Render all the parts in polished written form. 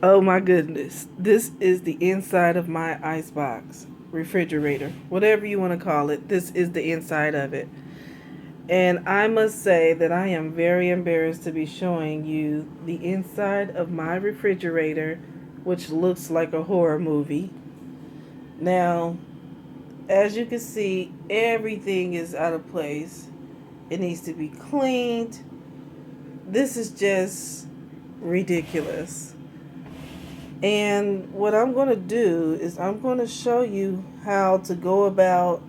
Oh my goodness. This is the inside of my icebox, refrigerator, whatever you want to call it. This is the inside of it. And I must say that I am very embarrassed to be showing you the inside of my refrigerator, which looks like a horror movie. Now, as you can see, everything is out of place. It needs to be cleaned. This is just ridiculous. And what I'm going to do is I'm going to show you how to go about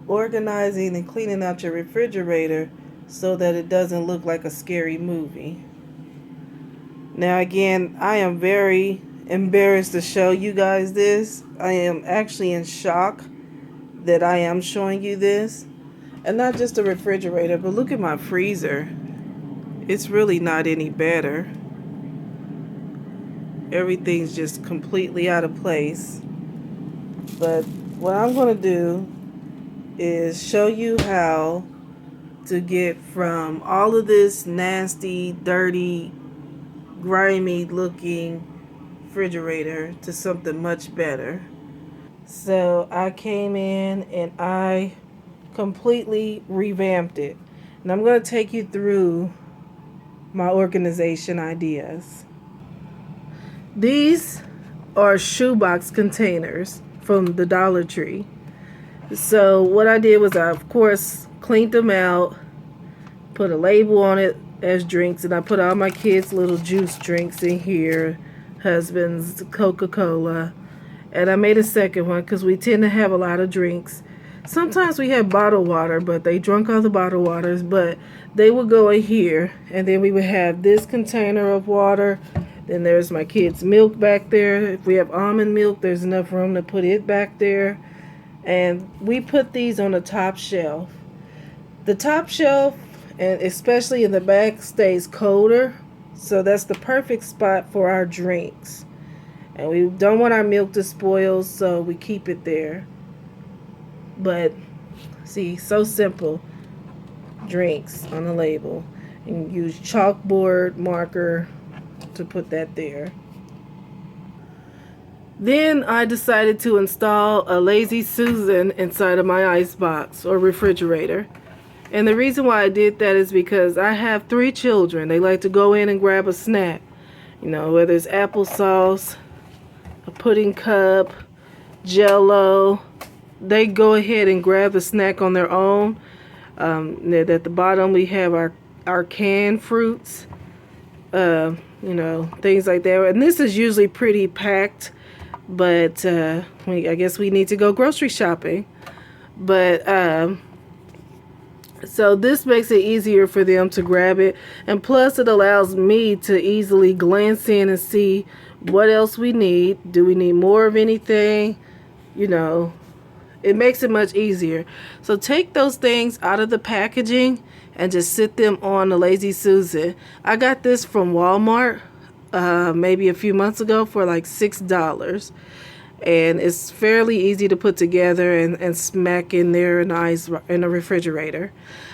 organizing and cleaning out your refrigerator so that it doesn't look like a scary movie. Now again, I am very embarrassed to show you guys this. I am actually in shock that I am showing you this. And not just the refrigerator, but look at my freezer. It's really not any better. Everything's just completely out of place. But what I'm going to do is show you how to get from all of this nasty, dirty, grimy looking refrigerator to something much better. So I came in and I completely revamped it. And I'm going to take you through my organization ideas. These are shoebox containers from the Dollar Tree. So what I did was I, of course, cleaned them out, put a label on it as drinks, and I put all my kids' little juice drinks in here, husband's Coca-Cola, and I made a second one because we tend to have a lot of drinks. Sometimes we have bottled water, but they drunk all the bottled waters, but they would go in here, and then we would have this container of water. Then there's my kids' milk back there. If we have almond milk, there's enough room to put it back there. And we put these on the top shelf. The top shelf, and especially in the back, stays colder. So that's the perfect spot for our drinks. And we don't want our milk to spoil, so we keep it there. But, see, so simple. Drinks on the label. And use chalkboard marker to put that there. Then I decided to install a Lazy Susan inside of my icebox or refrigerator. And the reason why I did that is because I have 3 children. They like to go in and grab a snack. You know, whether it's applesauce, a pudding cup, Jell-O. They go ahead and grab the snack on their own. At the bottom we have our canned fruits. You know, things like that. And this is usually pretty packed, but I guess we need to go grocery shopping. But so this makes it easier for them to grab it, and plus it allows me to easily glance in and see what else we need. Do we need more of anything? You know, it makes it much easier. So take those things out of the packaging and just sit them on the Lazy Susan. I got this from Walmart maybe a few months ago for like $6. And it's fairly easy to put together and smack in there in the refrigerator.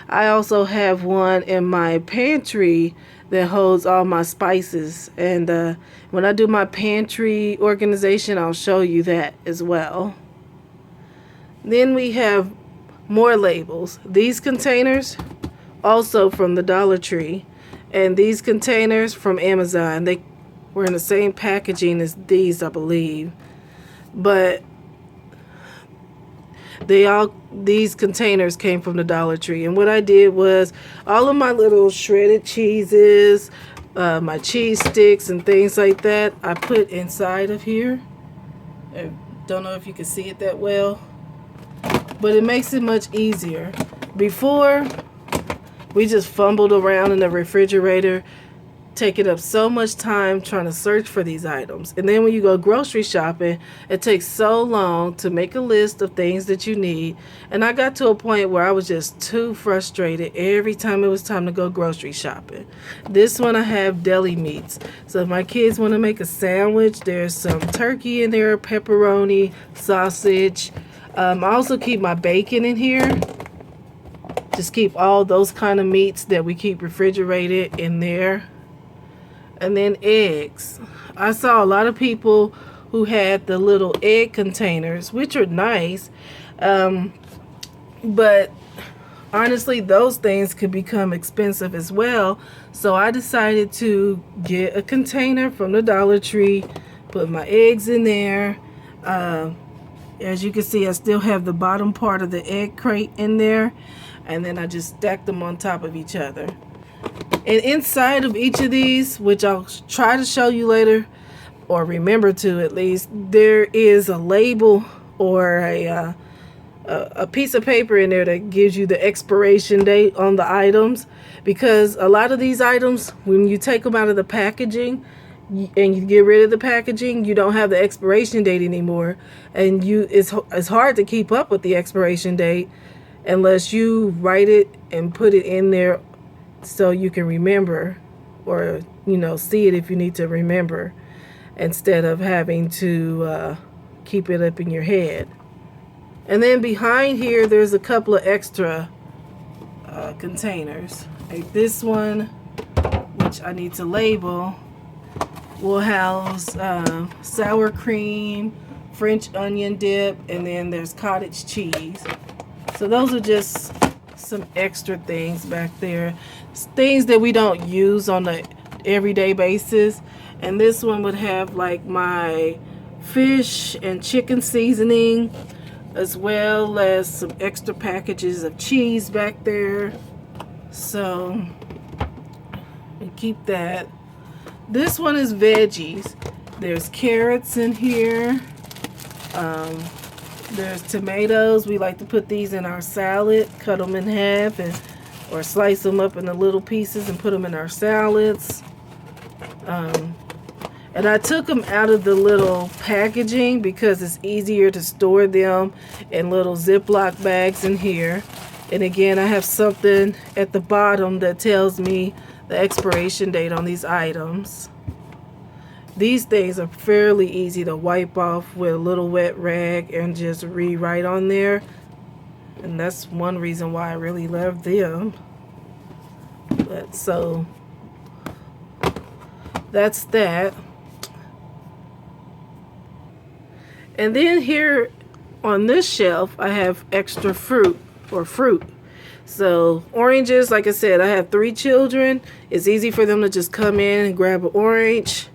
I also have one in my pantry that holds all my spices. And when I do my pantry organization, I'll show you that as well. Then we have more labels. These containers, also from the Dollar Tree, and these containers from Amazon. They were in the same packaging as these, I believe, but these containers came from the Dollar Tree. And what I did was all of my little shredded cheeses, my cheese sticks and things like that, I put inside of here. I don't know if you can see it that well, but it makes it much easier. Before, we just fumbled around in the refrigerator, taking up so much time trying to search for these items. And then when you go grocery shopping, it takes so long to make a list of things that you need. And I got to a point where I was just too frustrated every time it was time to go grocery shopping. This one I have deli meats. So if my kids want to make a sandwich, there's some turkey in there, pepperoni, sausage. I also keep my bacon in here. Just keep all those kind of meats that we keep refrigerated in there. And then eggs. I saw a lot of people who had the little egg containers, which are nice. Um, but honestly, those things could become expensive as well. So I decided to get a container from the Dollar Tree, put my eggs in there. Uh, as you can see, I still have the bottom part of the egg crate in there. And then I just stacked them on top of each other. And inside of each of these, which I'll try to show you later, or remember to at least, there is a label or a piece of paper in there that gives you the expiration date on the items, because a lot of these items, when you take them out of the packaging and you get rid of the packaging, you don't have the expiration date anymore, and it's hard to keep up with the expiration date unless you write it and put it in there so you can remember, or see it if you need to remember, instead of having to keep it up in your head. And then behind here there's a couple of extra containers, like this one, which I need to label, will house sour cream, French onion dip, and then there's cottage cheese. So those are just some extra things back there, things that we don't use on a everyday basis. And this one would have like my fish and chicken seasoning, as well as some extra packages of cheese back there. So and keep that. This one is veggies. There's carrots in here. There's tomatoes. We like to put these in our salad, cut them in half, or slice them up into little pieces and put them in our salads. And I took them out of the little packaging because it's easier to store them in little Ziploc bags in here. And again, I have something at the bottom that tells me the expiration date on these items. These things are fairly easy to wipe off with a little wet rag and just rewrite on there. And that's one reason why I really love them. But so that's that. And then here on this shelf, I have extra fruit. So oranges, like I said, I have 3 children. It's easy for them to just come in and grab an orange,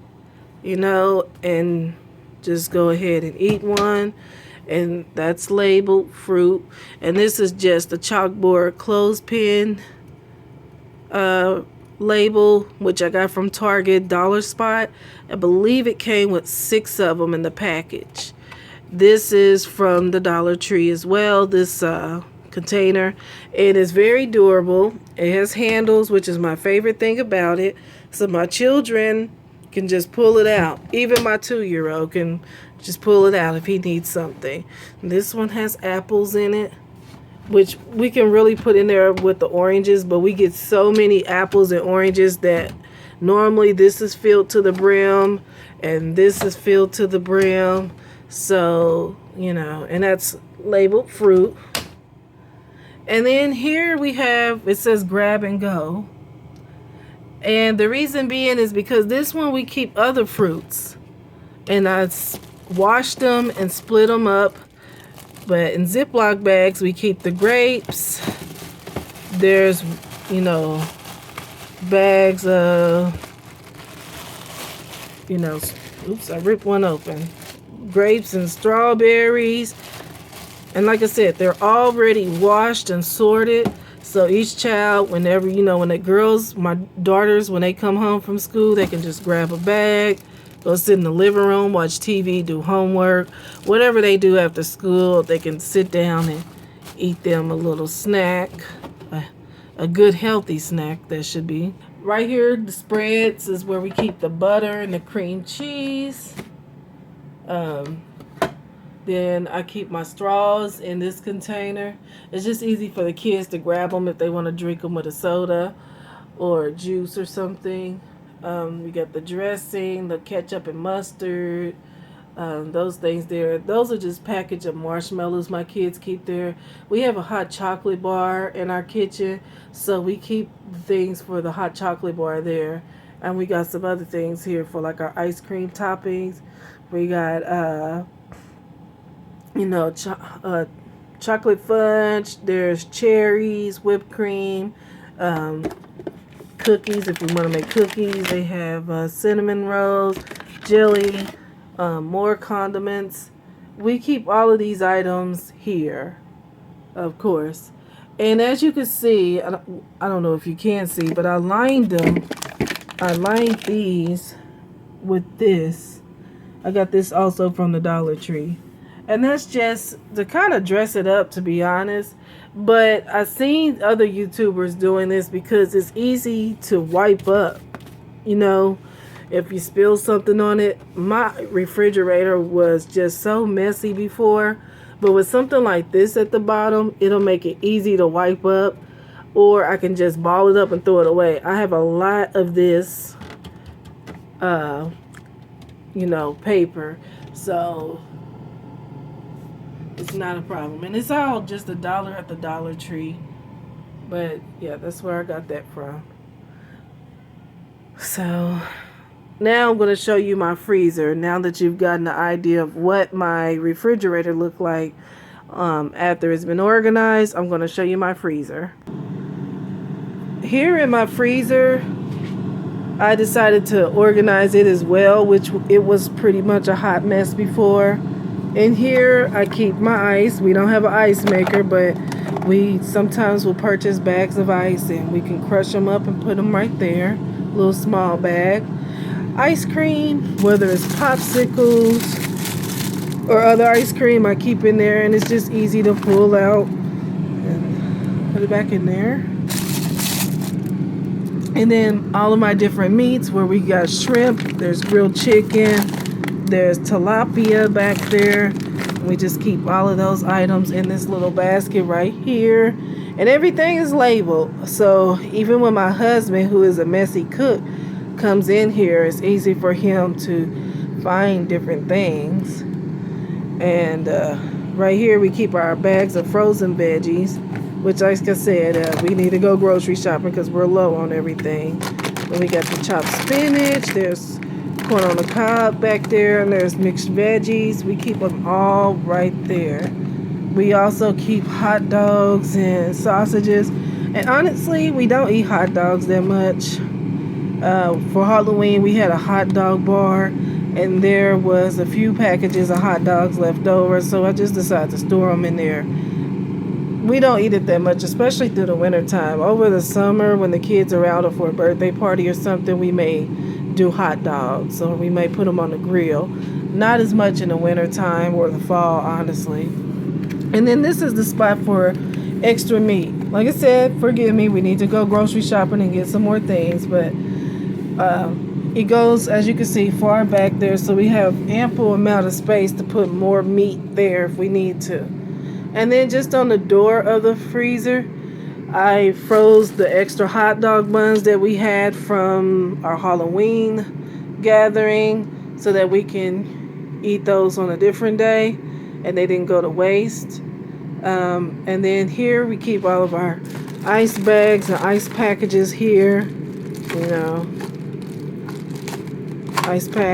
and just go ahead and eat one. And that's labeled fruit. And this is just a chalkboard clothespin label, which I got from Target Dollar Spot. I believe it came with 6 of them in the package. This is from the Dollar Tree as well, this container. It is very durable. It has handles, which is my favorite thing about it. So my children can just pull it out. Even my 2-year-old can just pull it out if he needs something. This one has apples in it, which we can really put in there with the oranges, but we get so many apples and oranges that normally this is filled to the brim and this is filled to the brim. So, and that's labeled fruit. And then here we have, it says grab and go. And the reason being is because this one we keep other fruits. And I washed them and split them up. But in Ziploc bags, we keep the grapes. There's, bags of, oops, I ripped one open. Grapes and strawberries. And like I said, they're already washed and sorted. So each child, whenever, when the girls, my daughters, when they come home from school, they can just grab a bag, go sit in the living room, watch TV, do homework, whatever they do after school, they can sit down and eat them a little snack, a good healthy snack that should be. Right here, the spreads is where we keep the butter and the cream cheese. Then I keep my straws in this container. It's just easy for the kids to grab them if they want to drink them with a soda or juice or something. We got the dressing, the ketchup and mustard, those things there. Those are just package of marshmallows my kids keep there. We have a hot chocolate bar in our kitchen, so we keep things for the hot chocolate bar there. And we got some other things here for like our ice cream toppings. We got you know, chocolate fudge. There's cherries, whipped cream, um, cookies if you want to make cookies. They have cinnamon rolls, jelly, more condiments. We keep all of these items here, of course. And as you can see, I don't know if you can see, but I lined them. I lined these with this. I got this also from the Dollar Tree. And that's just to kind of dress it up, to be honest. But I've seen other YouTubers doing this because it's easy to wipe up. You know, if you spill something on it. My refrigerator was just so messy before. But with something like this at the bottom, it'll make it easy to wipe up. Or I can just ball it up and throw it away. I have a lot of this, you know, paper. So it's not a problem. And it's all just $1 at the Dollar Tree. But yeah, that's where I got that from. So now I'm going to show you my freezer. Now that you've gotten the idea of what my refrigerator looked like after it's been organized, I'm going to show you my freezer. Here in my freezer, I decided to organize it as well, which it was pretty much a hot mess before. In here, I keep my ice. We don't have an ice maker, but we sometimes will purchase bags of ice and we can crush them up and put them right there. A little small bag. Ice cream, whether it's popsicles or other ice cream, I keep in there, and it's just easy to pull out and put it back in there. And then all of my different meats, where we got shrimp, there's grilled chicken, there's tilapia back there. We just keep all of those items in this little basket right here. And everything is labeled. So even when my husband, who is a messy cook, comes in here, it's easy for him to find different things. And right here we keep our bags of frozen veggies, which, like I said, we need to go grocery shopping because we're low on everything. Then we got the chopped spinach. There's corn on the cob back there, and there's mixed veggies. We keep them all right there. We also keep hot dogs and sausages. And honestly, we don't eat hot dogs that much. For Halloween, we had a hot dog bar, and there was a few packages of hot dogs left over, so I just decided to store them in there. We don't eat it that much, especially through the winter time. Over the summer, when the kids are out or for a birthday party or something, we may do hot dogs, or we may put them on the grill. Not as much in the winter time or the fall, honestly. And then this is the spot for extra meat. Like I said, forgive me, we need to go grocery shopping and get some more things, but it goes, as you can see, far back there, so we have ample amount of space to put more meat there if we need to. And then just on the door of the freezer, I froze the extra hot dog buns that we had from our Halloween gathering so that we can eat those on a different day and they didn't go to waste. And then here we keep all of our ice bags and ice packages here, you know, ice pack.